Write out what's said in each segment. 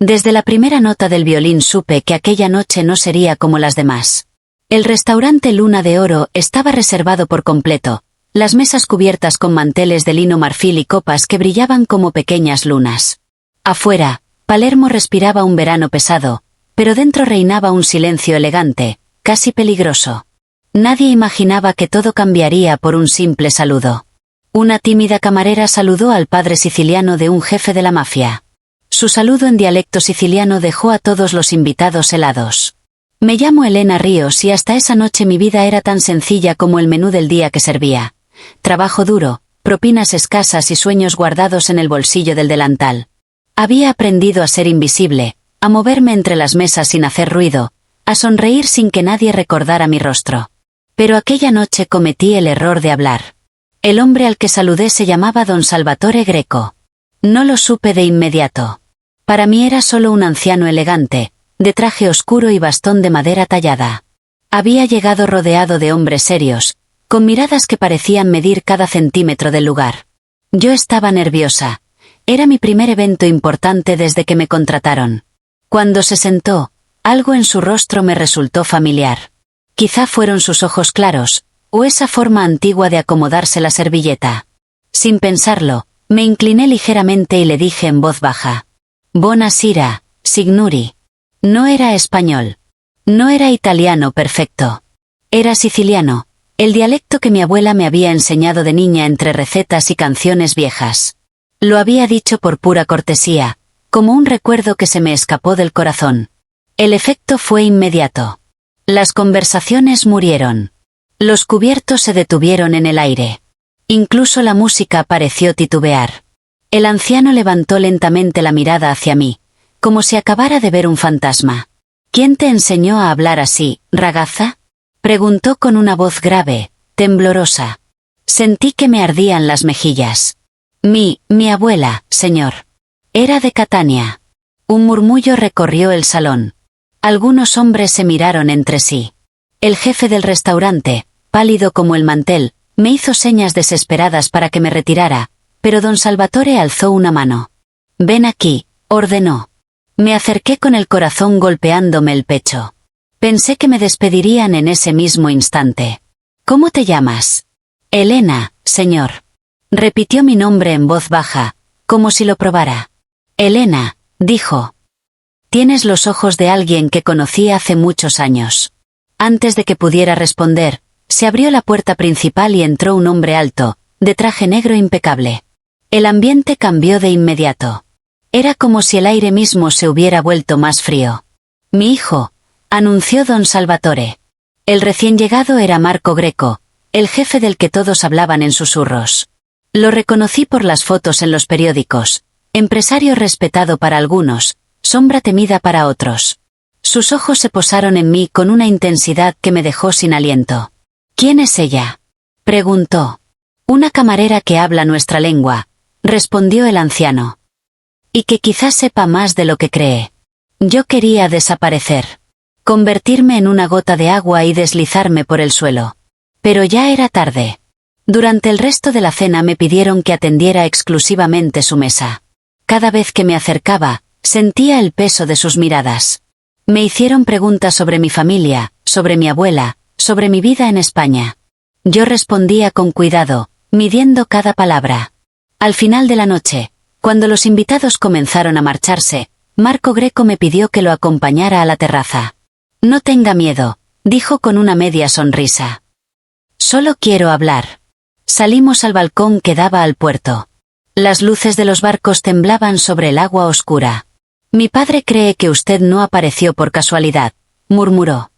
Desde la primera nota del violín supe que aquella noche no sería como las demás. El restaurante Luna de Oro estaba reservado por completo, las mesas cubiertas con manteles de lino marfil y copas que brillaban como pequeñas lunas. Afuera, Palermo respiraba un verano pesado, pero dentro reinaba un silencio elegante, casi peligroso. Nadie imaginaba que todo cambiaría por un simple saludo. Una tímida camarera saludó al padre siciliano de un jefe de la mafia. Su saludo en dialecto siciliano dejó a todos los invitados helados. Me llamo Elena Ríos y hasta esa noche mi vida era tan sencilla como el menú del día que servía. Trabajo duro, propinas escasas y sueños guardados en el bolsillo del delantal. Había aprendido a ser invisible, a moverme entre las mesas sin hacer ruido, a sonreír sin que nadie recordara mi rostro. Pero aquella noche cometí el error de hablar. El hombre al que saludé se llamaba don Salvatore Greco. No lo supe de inmediato. Para mí era solo un anciano elegante, de traje oscuro y bastón de madera tallada. Había llegado rodeado de hombres serios, con miradas que parecían medir cada centímetro del lugar. Yo estaba nerviosa. Era mi primer evento importante desde que me contrataron. Cuando se sentó, algo en su rostro me resultó familiar. Quizá fueron sus ojos claros, o esa forma antigua de acomodarse la servilleta. Sin pensarlo, me incliné ligeramente y le dije en voz baja: «Buonasera, signori». No era español. No era italiano perfecto. Era siciliano, el dialecto que mi abuela me había enseñado de niña entre recetas y canciones viejas. Lo había dicho por pura cortesía, como un recuerdo que se me escapó del corazón. El efecto fue inmediato. Las conversaciones murieron. Los cubiertos se detuvieron en el aire. Incluso la música pareció titubear. El anciano levantó lentamente la mirada hacia mí, como si acabara de ver un fantasma. «¿Quién te enseñó a hablar así, ragazza?», preguntó con una voz grave, temblorosa. Sentí que me ardían las mejillas. Mi abuela, señor. Era de Catania». Un murmullo recorrió el salón. Algunos hombres se miraron entre sí. El jefe del restaurante, pálido como el mantel, me hizo señas desesperadas para que me retirara, pero don Salvatore alzó una mano. «Ven aquí», ordenó. Me acerqué con el corazón golpeándome el pecho. Pensé que me despedirían en ese mismo instante. «¿Cómo te llamas?» «Elena, señor». Repitió mi nombre en voz baja, como si lo probara. «Elena», dijo. «Tienes los ojos de alguien que conocí hace muchos años». Antes de que pudiera responder, se abrió la puerta principal y entró un hombre alto, de traje negro impecable. El ambiente cambió de inmediato. Era como si el aire mismo se hubiera vuelto más frío. «Mi hijo», anunció don Salvatore. El recién llegado era Marco Greco, el jefe del que todos hablaban en susurros. Lo reconocí por las fotos en los periódicos. Empresario respetado para algunos, sombra temida para otros. Sus ojos se posaron en mí con una intensidad que me dejó sin aliento. «¿Quién es ella?», preguntó. «Una camarera que habla nuestra lengua», respondió el anciano. «Y que quizás sepa más de lo que cree». Yo quería desaparecer. Convertirme en una gota de agua y deslizarme por el suelo. Pero ya era tarde. Durante el resto de la cena me pidieron que atendiera exclusivamente su mesa. Cada vez que me acercaba, sentía el peso de sus miradas. Me hicieron preguntas sobre mi familia, sobre mi abuela, sobre mi vida en España. Yo respondía con cuidado, midiendo cada palabra. Al final de la noche, cuando los invitados comenzaron a marcharse, Marco Greco me pidió que lo acompañara a la terraza. «No tenga miedo», dijo con una media sonrisa. «Solo quiero hablar». Salimos al balcón que daba al puerto. Las luces de los barcos temblaban sobre el agua oscura. «Mi padre cree que usted no apareció por casualidad», murmuró.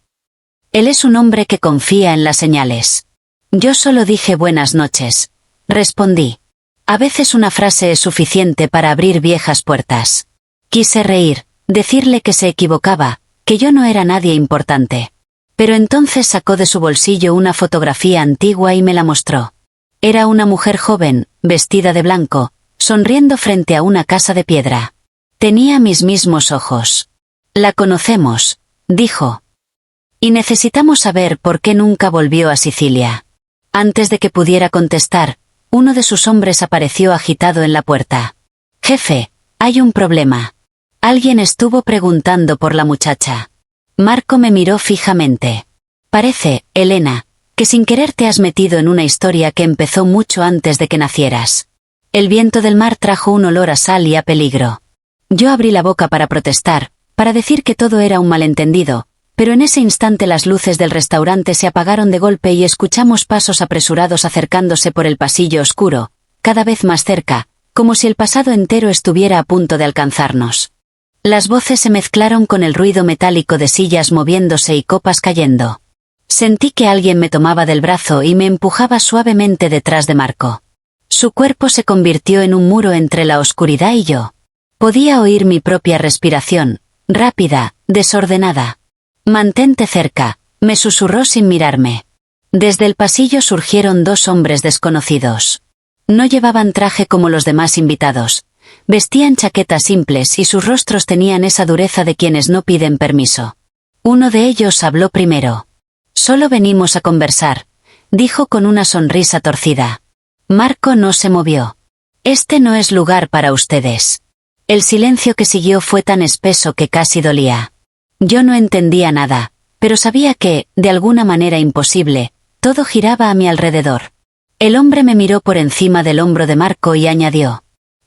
«Él es un hombre que confía en las señales». Yo solo dije buenas noches. Respondí. A veces una frase es suficiente para abrir viejas puertas. Quise reír, decirle que se equivocaba, que yo no era nadie importante. Pero entonces sacó de su bolsillo una fotografía antigua y me la mostró. Era una mujer joven, vestida de blanco, sonriendo frente a una casa de piedra. Tenía mis mismos ojos. «La conocemos», dijo. «Y necesitamos saber por qué nunca volvió a Sicilia». Antes de que pudiera contestar, uno de sus hombres apareció agitado en la puerta. «Jefe, hay un problema». Alguien estuvo preguntando por la muchacha. Marco me miró fijamente. Parece, Elena, que sin querer te has metido en una historia que empezó mucho antes de que nacieras. El viento del mar trajo un olor a sal y a peligro. Yo abrí la boca para protestar, para decir que todo era un malentendido, pero en ese instante las luces del restaurante se apagaron de golpe y escuchamos pasos apresurados acercándose por el pasillo oscuro, cada vez más cerca, como si el pasado entero estuviera a punto de alcanzarnos. Las voces se mezclaron con el ruido metálico de sillas moviéndose y copas cayendo. Sentí que alguien me tomaba del brazo y me empujaba suavemente detrás de Marco. Su cuerpo se convirtió en un muro entre la oscuridad y yo. Podía oír mi propia respiración, rápida, desordenada. «Mantente cerca», me susurró sin mirarme. Desde el pasillo surgieron dos hombres desconocidos. No llevaban traje como los demás invitados. Vestían chaquetas simples y sus rostros tenían esa dureza de quienes no piden permiso. Uno de ellos habló primero. «Solo venimos a conversar», dijo con una sonrisa torcida. Marco no se movió. «Este no es lugar para ustedes». El silencio que siguió fue tan espeso que casi dolía. Yo no entendía nada, pero sabía que, de alguna manera imposible, todo giraba a mi alrededor. El hombre me miró por encima del hombro de Marco y añadió: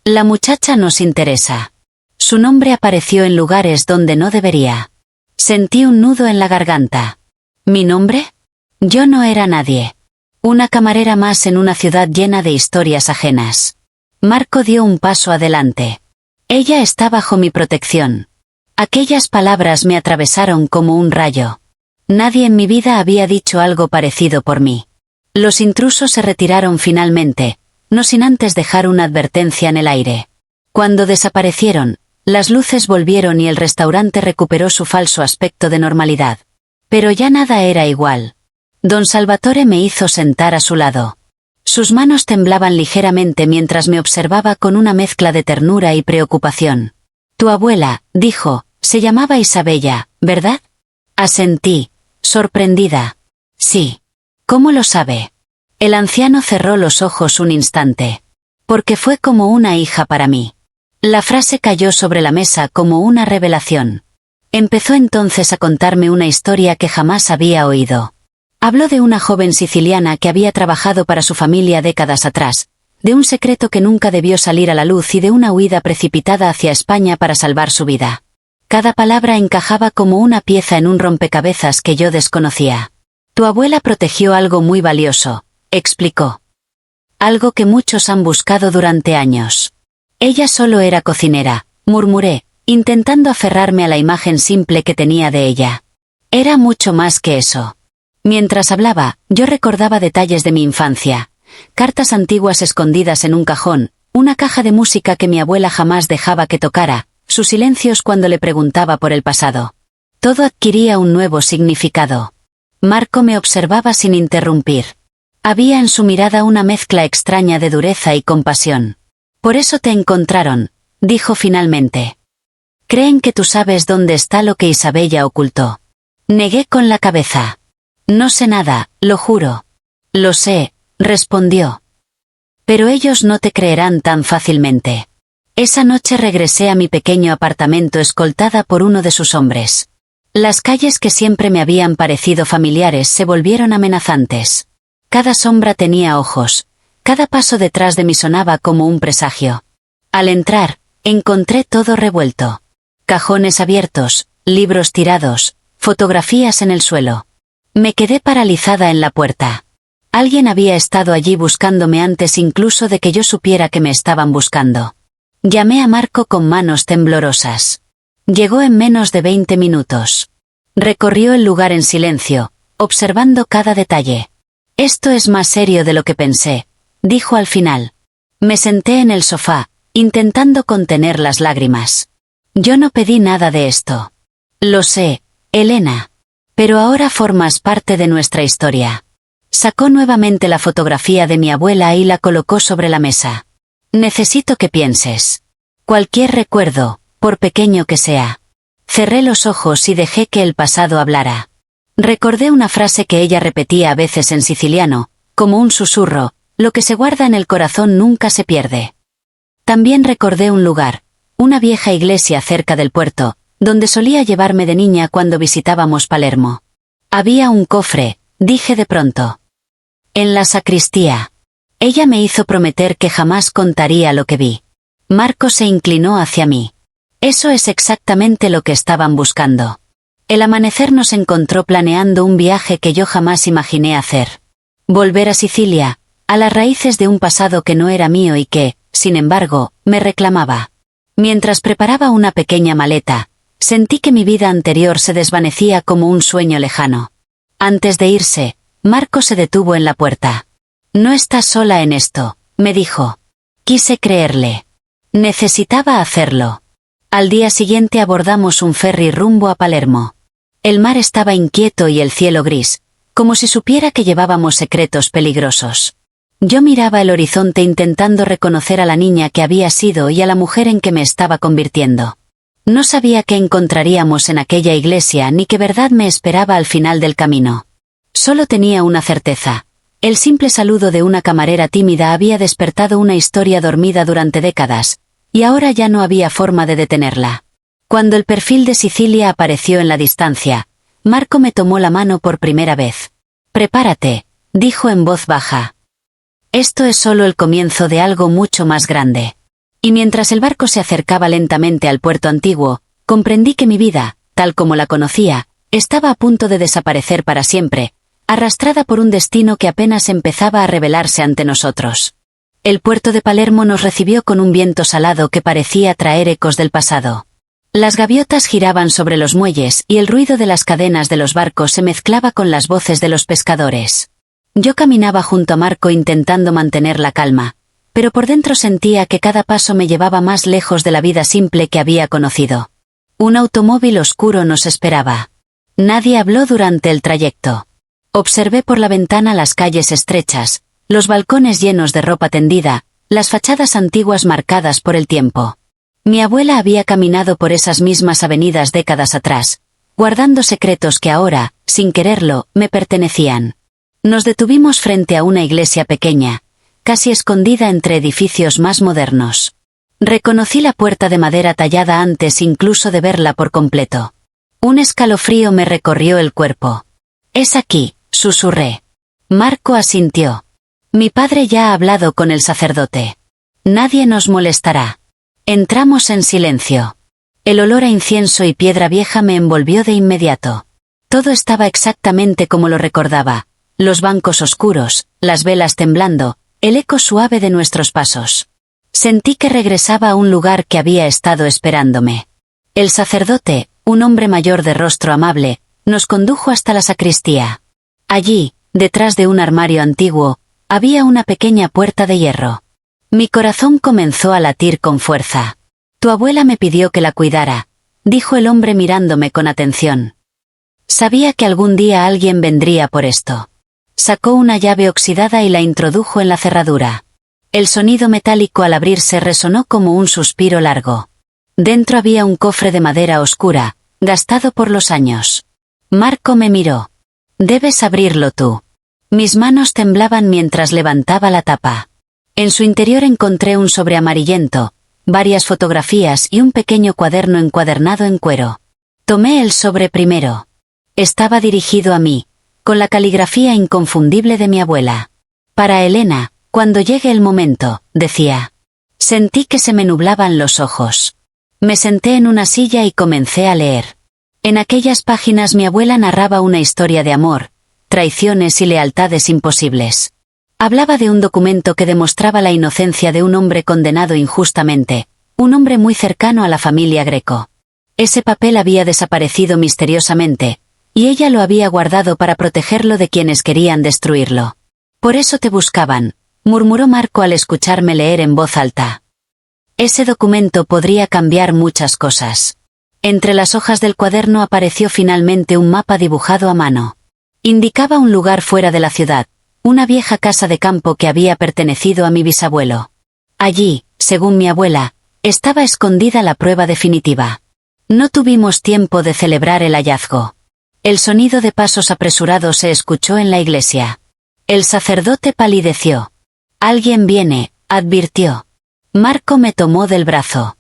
«La muchacha nos interesa». Su nombre apareció en lugares donde no debería. Sentí un nudo en la garganta. ¿Mi nombre? Yo no era nadie. Una camarera más en una ciudad llena de historias ajenas. Marco dio un paso adelante. Ella está bajo mi protección. Aquellas palabras me atravesaron como un rayo. Nadie en mi vida había dicho algo parecido por mí. Los intrusos se retiraron finalmente, no sin antes dejar una advertencia en el aire. Cuando desaparecieron, las luces volvieron y el restaurante recuperó su falso aspecto de normalidad. Pero ya nada era igual. Don Salvatore me hizo sentar a su lado. Sus manos temblaban ligeramente mientras me observaba con una mezcla de ternura y preocupación. «Tu abuela», dijo, «se llamaba Isabella, ¿verdad?» Asentí, sorprendida. «Sí». «¿Cómo lo sabe?» El anciano cerró los ojos un instante. «Porque fue como una hija para mí». La frase cayó sobre la mesa como una revelación. Empezó entonces a contarme una historia que jamás había oído. Habló de una joven siciliana que había trabajado para su familia décadas atrás, de un secreto que nunca debió salir a la luz y de una huida precipitada hacia España para salvar su vida. Cada palabra encajaba como una pieza en un rompecabezas que yo desconocía. «Tu abuela protegió algo muy valioso», explicó. «Algo que muchos han buscado durante años». «Ella solo era cocinera», murmuré, intentando aferrarme a la imagen simple que tenía de ella. Era mucho más que eso. Mientras hablaba, yo recordaba detalles de mi infancia. Cartas antiguas escondidas en un cajón, una caja de música que mi abuela jamás dejaba que tocara, sus silencios cuando le preguntaba por el pasado. Todo adquiría un nuevo significado. Marco me observaba sin interrumpir. Había en su mirada una mezcla extraña de dureza y compasión. «Por eso te encontraron», dijo finalmente. «Creen que tú sabes dónde está lo que Isabella ocultó». Negué con la cabeza. «No sé nada, lo juro». «Lo sé», respondió. «Pero ellos no te creerán tan fácilmente». Esa noche regresé a mi pequeño apartamento escoltada por uno de sus hombres. Las calles que siempre me habían parecido familiares se volvieron amenazantes. Cada sombra tenía ojos, cada paso detrás de mí sonaba como un presagio. Al entrar, encontré todo revuelto. Cajones abiertos, libros tirados, fotografías en el suelo. Me quedé paralizada en la puerta. Alguien había estado allí buscándome antes incluso de que yo supiera que me estaban buscando. Llamé a Marco con manos temblorosas. Llegó en menos de 20 minutos. Recorrió el lugar en silencio, observando cada detalle. «Esto es más serio de lo que pensé», dijo al final. Me senté en el sofá, intentando contener las lágrimas. «Yo no pedí nada de esto». «Lo sé, Elena. Pero ahora formas parte de nuestra historia». Sacó nuevamente la fotografía de mi abuela y la colocó sobre la mesa. «Necesito que pienses. Cualquier recuerdo, por pequeño que sea». Cerré los ojos y dejé que el pasado hablara. Recordé una frase que ella repetía a veces en siciliano, como un susurro: «Lo que se guarda en el corazón nunca se pierde». También recordé un lugar, una vieja iglesia cerca del puerto, donde solía llevarme de niña cuando visitábamos Palermo. Había un cofre, dije de pronto. En la sacristía. Ella me hizo prometer que jamás contaría lo que vi. Marco se inclinó hacia mí. Eso es exactamente lo que estaban buscando. El amanecer nos encontró planeando un viaje que yo jamás imaginé hacer. Volver a Sicilia, a las raíces de un pasado que no era mío y que, sin embargo, me reclamaba. Mientras preparaba una pequeña maleta, sentí que mi vida anterior se desvanecía como un sueño lejano. Antes de irse, Marco se detuvo en la puerta. «No estás sola en esto», me dijo. Quise creerle. Necesitaba hacerlo. Al día siguiente abordamos un ferry rumbo a Palermo. El mar estaba inquieto y el cielo gris, como si supiera que llevábamos secretos peligrosos. Yo miraba el horizonte intentando reconocer a la niña que había sido y a la mujer en que me estaba convirtiendo. No sabía qué encontraríamos en aquella iglesia ni qué verdad me esperaba al final del camino. Solo tenía una certeza. El simple saludo de una camarera tímida había despertado una historia dormida durante décadas, y ahora ya no había forma de detenerla. Cuando el perfil de Sicilia apareció en la distancia, Marco me tomó la mano por primera vez. «Prepárate», dijo en voz baja. «Esto es solo el comienzo de algo mucho más grande». Y mientras el barco se acercaba lentamente al puerto antiguo, comprendí que mi vida, tal como la conocía, estaba a punto de desaparecer para siempre, arrastrada por un destino que apenas empezaba a revelarse ante nosotros. El puerto de Palermo nos recibió con un viento salado que parecía traer ecos del pasado. Las gaviotas giraban sobre los muelles y el ruido de las cadenas de los barcos se mezclaba con las voces de los pescadores. Yo caminaba junto a Marco intentando mantener la calma, pero por dentro sentía que cada paso me llevaba más lejos de la vida simple que había conocido. Un automóvil oscuro nos esperaba. Nadie habló durante el trayecto. Observé por la ventana las calles estrechas, los balcones llenos de ropa tendida, las fachadas antiguas marcadas por el tiempo. Mi abuela había caminado por esas mismas avenidas décadas atrás, guardando secretos que ahora, sin quererlo, me pertenecían. Nos detuvimos frente a una iglesia pequeña, casi escondida entre edificios más modernos. Reconocí la puerta de madera tallada antes incluso de verla por completo. Un escalofrío me recorrió el cuerpo. «Es aquí», susurré. Marco asintió. «Mi padre ya ha hablado con el sacerdote. Nadie nos molestará». Entramos en silencio. El olor a incienso y piedra vieja me envolvió de inmediato. Todo estaba exactamente como lo recordaba. Los bancos oscuros, las velas temblando, el eco suave de nuestros pasos. Sentí que regresaba a un lugar que había estado esperándome. El sacerdote, un hombre mayor de rostro amable, nos condujo hasta la sacristía. Allí, detrás de un armario antiguo, había una pequeña puerta de hierro. Mi corazón comenzó a latir con fuerza. «Tu abuela me pidió que la cuidara», dijo el hombre mirándome con atención. Sabía que algún día alguien vendría por esto. Sacó una llave oxidada y la introdujo en la cerradura. El sonido metálico al abrirse resonó como un suspiro largo. Dentro había un cofre de madera oscura, gastado por los años. Marco me miró. «Debes abrirlo tú». Mis manos temblaban mientras levantaba la tapa. En su interior encontré un sobre amarillento, varias fotografías y un pequeño cuaderno encuadernado en cuero. Tomé el sobre primero. Estaba dirigido a mí, con la caligrafía inconfundible de mi abuela. «Para Elena, cuando llegue el momento», decía. Sentí que se me nublaban los ojos. Me senté en una silla y comencé a leer. En aquellas páginas mi abuela narraba una historia de amor, traiciones y lealtades imposibles. Hablaba de un documento que demostraba la inocencia de un hombre condenado injustamente, un hombre muy cercano a la familia Greco. Ese papel había desaparecido misteriosamente, y ella lo había guardado para protegerlo de quienes querían destruirlo. «Por eso te buscaban», murmuró Marco al escucharme leer en voz alta. Ese documento podría cambiar muchas cosas. Entre las hojas del cuaderno apareció finalmente un mapa dibujado a mano. Indicaba un lugar fuera de la ciudad, una vieja casa de campo que había pertenecido a mi bisabuelo. Allí, según mi abuela, estaba escondida la prueba definitiva. No tuvimos tiempo de celebrar el hallazgo. El sonido de pasos apresurados se escuchó en la iglesia. El sacerdote palideció. «Alguien viene», advirtió. Marco me tomó del brazo.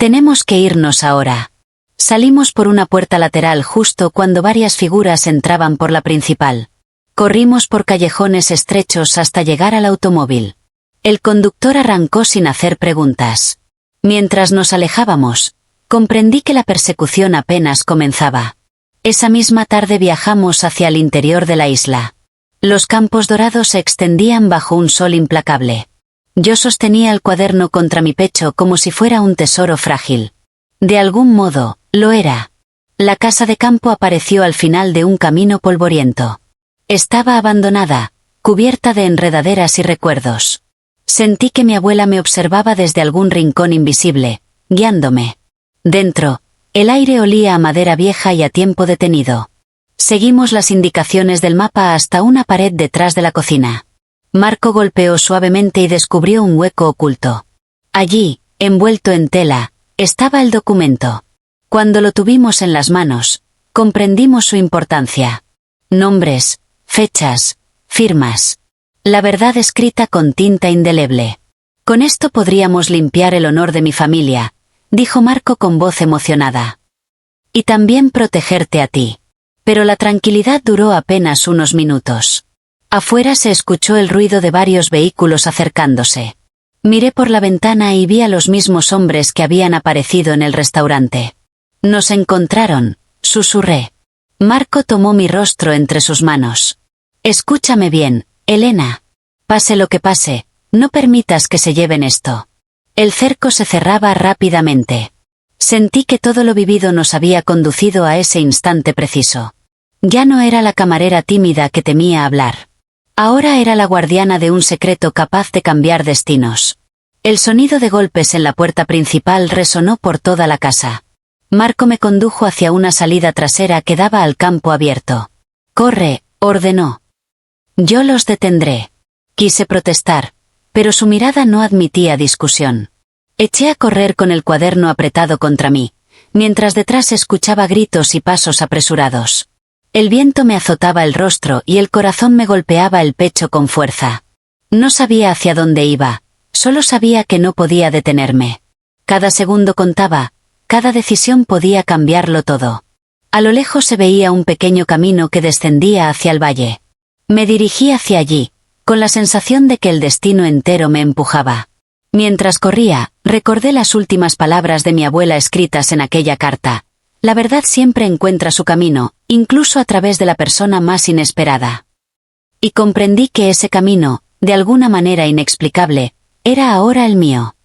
Tenemos que irnos ahora. Salimos por una puerta lateral justo cuando varias figuras entraban por la principal. Corrimos por callejones estrechos hasta llegar al automóvil. El conductor arrancó sin hacer preguntas. Mientras nos alejábamos, comprendí que la persecución apenas comenzaba. Esa misma tarde viajamos hacia el interior de la isla. Los campos dorados se extendían bajo un sol implacable. Yo sostenía el cuaderno contra mi pecho como si fuera un tesoro frágil. De algún modo, lo era. La casa de campo apareció al final de un camino polvoriento. Estaba abandonada, cubierta de enredaderas y recuerdos. Sentí que mi abuela me observaba desde algún rincón invisible, guiándome. Dentro, el aire olía a madera vieja y a tiempo detenido. Seguimos las indicaciones del mapa hasta una pared detrás de la cocina. Marco golpeó suavemente y descubrió un hueco oculto. Allí, envuelto en tela, estaba el documento. Cuando lo tuvimos en las manos, comprendimos su importancia. Nombres, fechas, firmas. La verdad escrita con tinta indeleble. Con esto podríamos limpiar el honor de mi familia, dijo Marco con voz emocionada. Y también protegerte a ti. Pero la tranquilidad duró apenas unos minutos. Afuera se escuchó el ruido de varios vehículos acercándose. Miré por la ventana y vi a los mismos hombres que habían aparecido en el restaurante. Nos encontraron, susurré. Marco tomó mi rostro entre sus manos. Escúchame bien, Elena. Pase lo que pase, no permitas que se lleven esto. El cerco se cerraba rápidamente. Sentí que todo lo vivido nos había conducido a ese instante preciso. Ya no era la camarera tímida que temía hablar. Ahora era la guardiana de un secreto capaz de cambiar destinos. El sonido de golpes en la puerta principal resonó por toda la casa. Marco me condujo hacia una salida trasera que daba al campo abierto. «Corre», ordenó. «Yo los detendré». Quise protestar, pero su mirada no admitía discusión. Eché a correr con el cuaderno apretado contra mí, mientras detrás escuchaba gritos y pasos apresurados. El viento me azotaba el rostro y el corazón me golpeaba el pecho con fuerza. No sabía hacia dónde iba, solo sabía que no podía detenerme. Cada segundo contaba, cada decisión podía cambiarlo todo. A lo lejos se veía un pequeño camino que descendía hacia el valle. Me dirigí hacia allí, con la sensación de que el destino entero me empujaba. Mientras corría, recordé las últimas palabras de mi abuela escritas en aquella carta. La verdad siempre encuentra su camino, incluso a través de la persona más inesperada. Y comprendí que ese camino, de alguna manera inexplicable, era ahora el mío.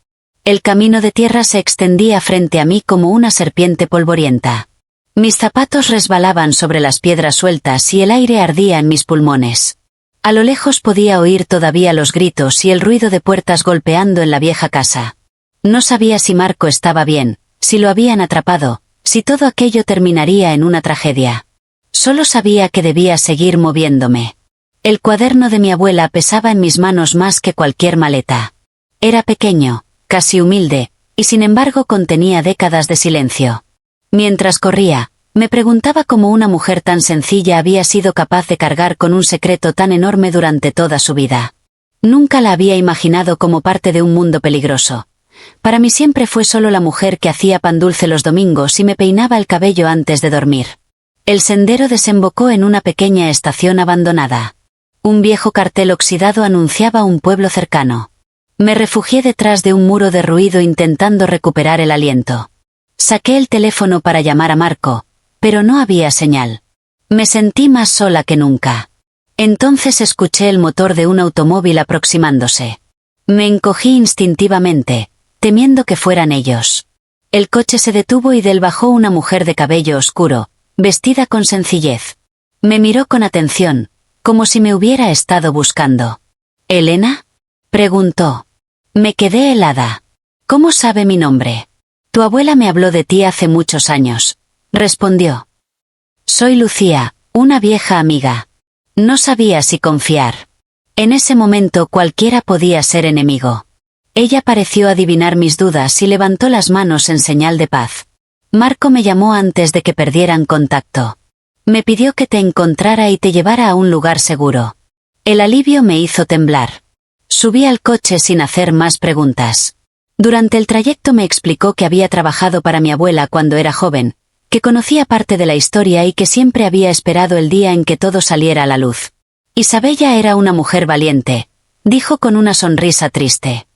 El camino de tierra se extendía frente a mí como una serpiente polvorienta. Mis zapatos resbalaban sobre las piedras sueltas y el aire ardía en mis pulmones. A lo lejos podía oír todavía los gritos y el ruido de puertas golpeando en la vieja casa. No sabía si Marco estaba bien, si lo habían atrapado, si todo aquello terminaría en una tragedia. Solo sabía que debía seguir moviéndome. El cuaderno de mi abuela pesaba en mis manos más que cualquier maleta. Era pequeño, casi humilde, y sin embargo contenía décadas de silencio. Mientras corría, me preguntaba cómo una mujer tan sencilla había sido capaz de cargar con un secreto tan enorme durante toda su vida. Nunca la había imaginado como parte de un mundo peligroso. Para mí siempre fue solo la mujer que hacía pan dulce los domingos y me peinaba el cabello antes de dormir. El sendero desembocó en una pequeña estación abandonada. Un viejo cartel oxidado anunciaba un pueblo cercano. Me refugié detrás de un muro derruido intentando recuperar el aliento. Saqué el teléfono para llamar a Marco, pero no había señal. Me sentí más sola que nunca. Entonces escuché el motor de un automóvil aproximándose. Me encogí instintivamente, temiendo que fueran ellos. El coche se detuvo y del bajó una mujer de cabello oscuro, vestida con sencillez. Me miró con atención, como si me hubiera estado buscando. «¿Elena?», preguntó. Me quedé helada. «¿Cómo sabe mi nombre?». «Tu abuela me habló de ti hace muchos años», respondió. «Soy Lucía, una vieja amiga». No sabía si confiar. En ese momento cualquiera podía ser enemigo. Ella pareció adivinar mis dudas y levantó las manos en señal de paz. «Marco me llamó antes de que perdieran contacto. Me pidió que te encontrara y te llevara a un lugar seguro». El alivio me hizo temblar. Subí al coche sin hacer más preguntas. Durante el trayecto me explicó que había trabajado para mi abuela cuando era joven, que conocía parte de la historia y que siempre había esperado el día en que todo saliera a la luz. Isabella era una mujer valiente, dijo con una sonrisa triste.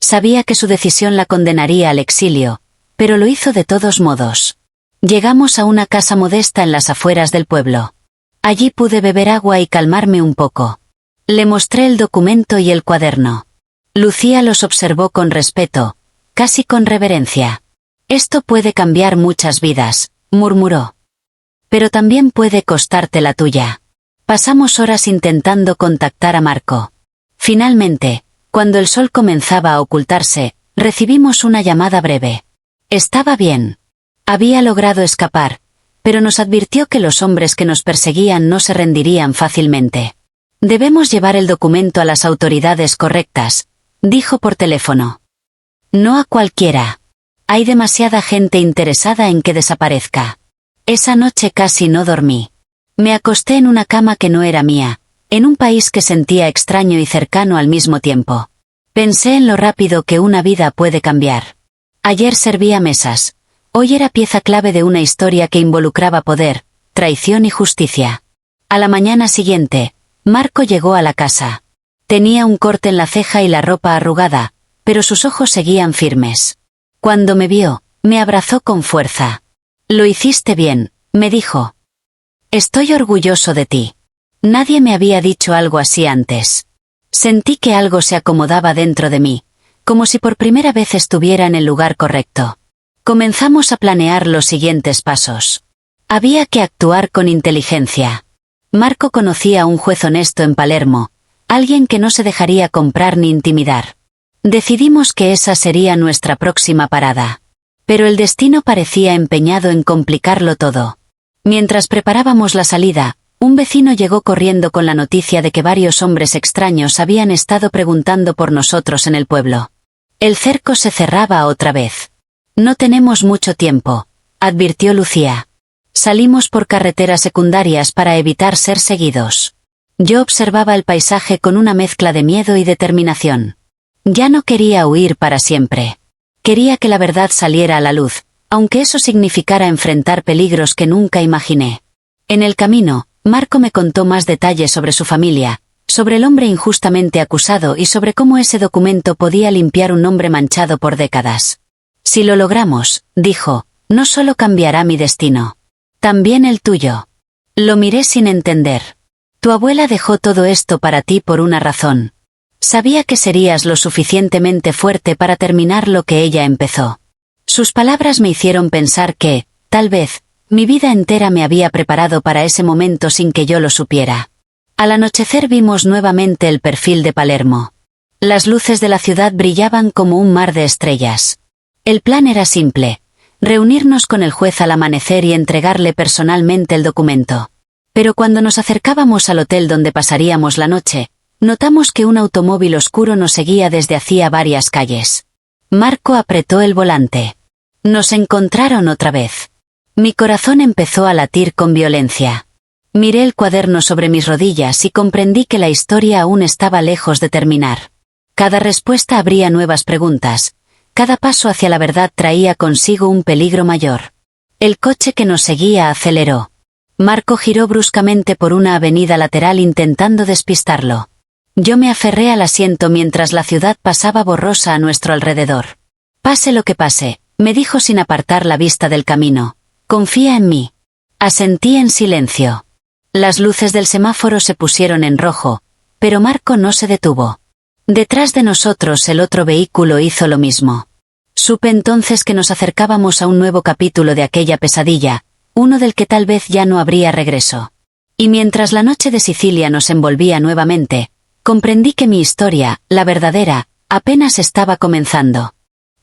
Sabía que su decisión la condenaría al exilio, pero lo hizo de todos modos. Llegamos a una casa modesta en las afueras del pueblo. Allí pude beber agua y calmarme un poco. Le mostré el documento y el cuaderno. Lucía los observó con respeto, casi con reverencia. «Esto puede cambiar muchas vidas», murmuró. «Pero también puede costarte la tuya». Pasamos horas intentando contactar a Marco. Finalmente, cuando el sol comenzaba a ocultarse, recibimos una llamada breve. Estaba bien. Había logrado escapar, pero nos advirtió que los hombres que nos perseguían no se rendirían fácilmente. «Debemos llevar el documento a las autoridades correctas», dijo por teléfono. «No a cualquiera. Hay demasiada gente interesada en que desaparezca». Esa noche casi no dormí. Me acosté en una cama que no era mía, en un país que sentía extraño y cercano al mismo tiempo. Pensé en lo rápido que una vida puede cambiar. Ayer servía mesas. Hoy era pieza clave de una historia que involucraba poder, traición y justicia. A la mañana siguiente, Marco llegó a la casa. Tenía un corte en la ceja y la ropa arrugada, pero sus ojos seguían firmes. Cuando me vio, me abrazó con fuerza. «Lo hiciste bien», me dijo. «Estoy orgulloso de ti. Nadie me había dicho algo así antes». Sentí que algo se acomodaba dentro de mí, como si por primera vez estuviera en el lugar correcto. Comenzamos a planear los siguientes pasos. Había que actuar con inteligencia. Marco conocía a un juez honesto en Palermo, alguien que no se dejaría comprar ni intimidar. Decidimos que esa sería nuestra próxima parada. Pero el destino parecía empeñado en complicarlo todo. Mientras preparábamos la salida, un vecino llegó corriendo con la noticia de que varios hombres extraños habían estado preguntando por nosotros en el pueblo. El cerco se cerraba otra vez. «No tenemos mucho tiempo», advirtió Lucía. Salimos por carreteras secundarias para evitar ser seguidos. Yo observaba el paisaje con una mezcla de miedo y determinación. Ya no quería huir para siempre. Quería que la verdad saliera a la luz, aunque eso significara enfrentar peligros que nunca imaginé. En el camino, Marco me contó más detalles sobre su familia, sobre el hombre injustamente acusado y sobre cómo ese documento podía limpiar un nombre manchado por décadas. «Si lo logramos», dijo, «no solo cambiará mi destino. También el tuyo». Lo miré sin entender. «Tu abuela dejó todo esto para ti por una razón. Sabía que serías lo suficientemente fuerte para terminar lo que ella empezó». Sus palabras me hicieron pensar que, tal vez, mi vida entera me había preparado para ese momento sin que yo lo supiera. Al anochecer vimos nuevamente el perfil de Palermo. Las luces de la ciudad brillaban como un mar de estrellas. El plan era simple: reunirnos con el juez al amanecer y entregarle personalmente el documento. Pero cuando nos acercábamos al hotel donde pasaríamos la noche, notamos que un automóvil oscuro nos seguía desde hacía varias calles. Marco apretó el volante. Nos encontraron otra vez. Mi corazón empezó a latir con violencia. Miré el cuaderno sobre mis rodillas y comprendí que la historia aún estaba lejos de terminar. Cada respuesta abría nuevas preguntas. Cada paso hacia la verdad traía consigo un peligro mayor. El coche que nos seguía aceleró. Marco giró bruscamente por una avenida lateral intentando despistarlo. Yo me aferré al asiento mientras la ciudad pasaba borrosa a nuestro alrededor. «Pase lo que pase», me dijo sin apartar la vista del camino. «Confía en mí». Asentí en silencio. Las luces del semáforo se pusieron en rojo, pero Marco no se detuvo. Detrás de nosotros el otro vehículo hizo lo mismo. Supe entonces que nos acercábamos a un nuevo capítulo de aquella pesadilla, uno del que tal vez ya no habría regreso. Y mientras la noche de Sicilia nos envolvía nuevamente, comprendí que mi historia, la verdadera, apenas estaba comenzando.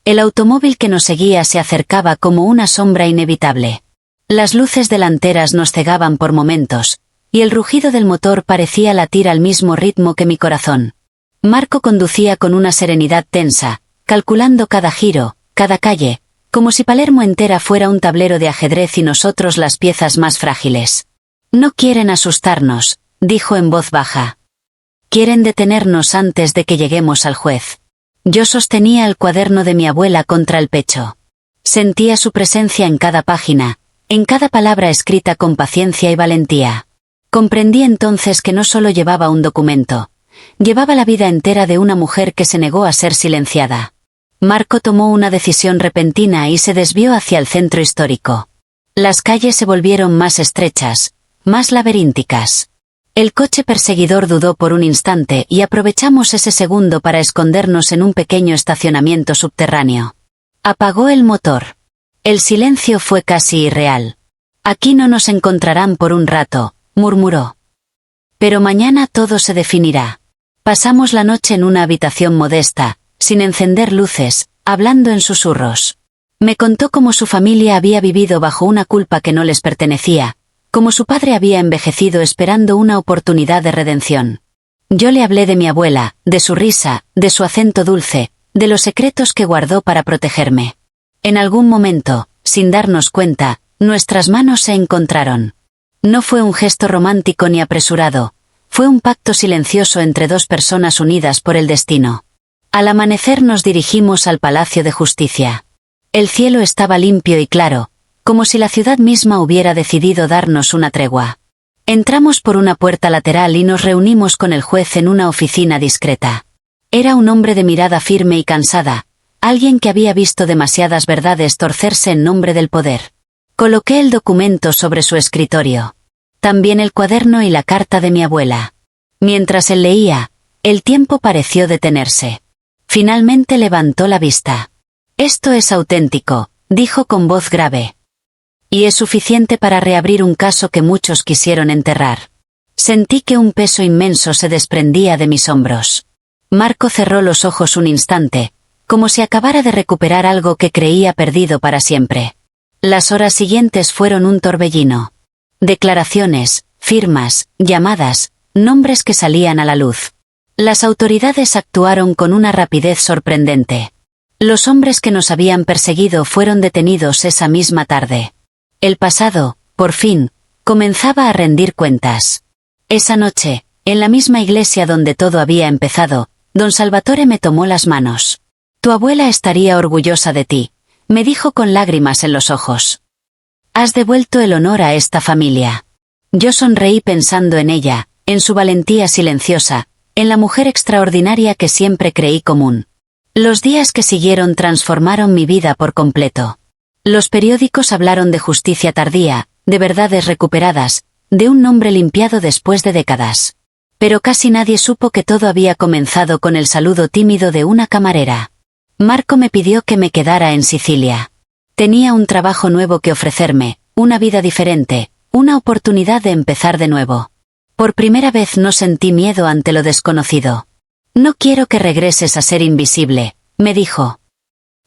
El automóvil que nos seguía se acercaba como una sombra inevitable. Las luces delanteras nos cegaban por momentos, y el rugido del motor parecía latir al mismo ritmo que mi corazón. Marco conducía con una serenidad tensa, calculando cada giro, cada calle, como si Palermo entera fuera un tablero de ajedrez y nosotros las piezas más frágiles. «No quieren asustarnos», dijo en voz baja. «Quieren detenernos antes de que lleguemos al juez». Yo sostenía el cuaderno de mi abuela contra el pecho. Sentía su presencia en cada página, en cada palabra escrita con paciencia y valentía. Comprendí entonces que no solo llevaba un documento, llevaba la vida entera de una mujer que se negó a ser silenciada. Marco tomó una decisión repentina y se desvió hacia el centro histórico. Las calles se volvieron más estrechas, más laberínticas. El coche perseguidor dudó por un instante y aprovechamos ese segundo para escondernos en un pequeño estacionamiento subterráneo. Apagó el motor. El silencio fue casi irreal. Aquí no nos encontrarán por un rato, murmuró. Pero mañana todo se definirá. Pasamos la noche en una habitación modesta, sin encender luces, hablando en susurros. Me contó cómo su familia había vivido bajo una culpa que no les pertenecía, cómo su padre había envejecido esperando una oportunidad de redención. Yo le hablé de mi abuela, de su risa, de su acento dulce, de los secretos que guardó para protegerme. En algún momento, sin darnos cuenta, nuestras manos se encontraron. No fue un gesto romántico ni apresurado, fue un pacto silencioso entre dos personas unidas por el destino. Al amanecer nos dirigimos al Palacio de Justicia. El cielo estaba limpio y claro, como si la ciudad misma hubiera decidido darnos una tregua. Entramos por una puerta lateral y nos reunimos con el juez en una oficina discreta. Era un hombre de mirada firme y cansada, alguien que había visto demasiadas verdades torcerse en nombre del poder. Coloqué el documento sobre su escritorio. También el cuaderno y la carta de mi abuela. Mientras él leía, el tiempo pareció detenerse. Finalmente levantó la vista. «Esto es auténtico», dijo con voz grave. «Y es suficiente para reabrir un caso que muchos quisieron enterrar». Sentí que un peso inmenso se desprendía de mis hombros. Marco cerró los ojos un instante, como si acabara de recuperar algo que creía perdido para siempre. Las horas siguientes fueron un torbellino. Declaraciones, firmas, llamadas, nombres que salían a la luz. Las autoridades actuaron con una rapidez sorprendente. Los hombres que nos habían perseguido fueron detenidos esa misma tarde. El pasado, por fin, comenzaba a rendir cuentas. Esa noche, en la misma iglesia donde todo había empezado, don Salvatore me tomó las manos. «Tu abuela estaría orgullosa de ti», me dijo con lágrimas en los ojos. «Has devuelto el honor a esta familia». Yo sonreí pensando en ella, en su valentía silenciosa, en la mujer extraordinaria que siempre creí común. Los días que siguieron transformaron mi vida por completo. Los periódicos hablaron de justicia tardía, de verdades recuperadas, de un nombre limpiado después de décadas. Pero casi nadie supo que todo había comenzado con el saludo tímido de una camarera. Marco me pidió que me quedara en Sicilia. Tenía un trabajo nuevo que ofrecerme, una vida diferente, una oportunidad de empezar de nuevo. Por primera vez no sentí miedo ante lo desconocido. «No quiero que regreses a ser invisible», me dijo.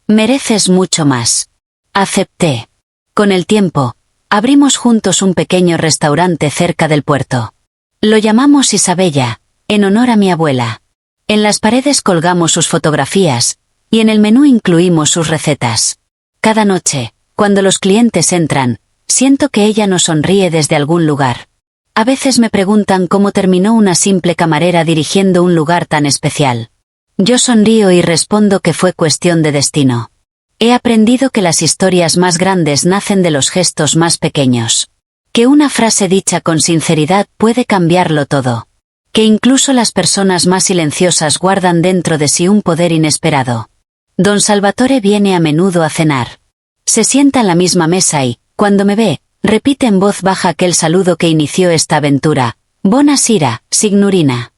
«Mereces mucho más». Acepté. Con el tiempo, abrimos juntos un pequeño restaurante cerca del puerto. Lo llamamos Isabella, en honor a mi abuela. En las paredes colgamos sus fotografías, y en el menú incluimos sus recetas. Cada noche, cuando los clientes entran, siento que ella nos sonríe desde algún lugar. A veces me preguntan cómo terminó una simple camarera dirigiendo un lugar tan especial. Yo sonrío y respondo que fue cuestión de destino. He aprendido que las historias más grandes nacen de los gestos más pequeños. Que una frase dicha con sinceridad puede cambiarlo todo. Que incluso las personas más silenciosas guardan dentro de sí un poder inesperado. Don Salvatore viene a menudo a cenar. Se sienta en la misma mesa y, cuando me ve, repite en voz baja aquel saludo que inició esta aventura: «Bona sera, signorina».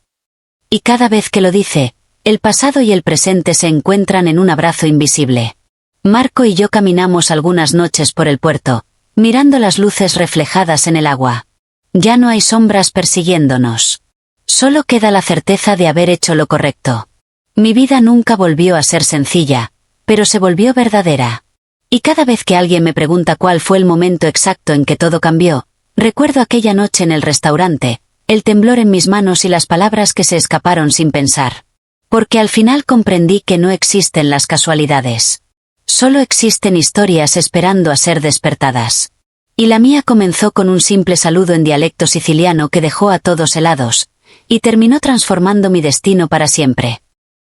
Y cada vez que lo dice, el pasado y el presente se encuentran en un abrazo invisible. Marco y yo caminamos algunas noches por el puerto, mirando las luces reflejadas en el agua. Ya no hay sombras persiguiéndonos. Solo queda la certeza de haber hecho lo correcto. Mi vida nunca volvió a ser sencilla, pero se volvió verdadera. Y cada vez que alguien me pregunta cuál fue el momento exacto en que todo cambió, recuerdo aquella noche en el restaurante, el temblor en mis manos y las palabras que se escaparon sin pensar. Porque al final comprendí que no existen las casualidades. Solo existen historias esperando a ser despertadas. Y la mía comenzó con un simple saludo en dialecto siciliano que dejó a todos helados, y terminó transformando mi destino para siempre.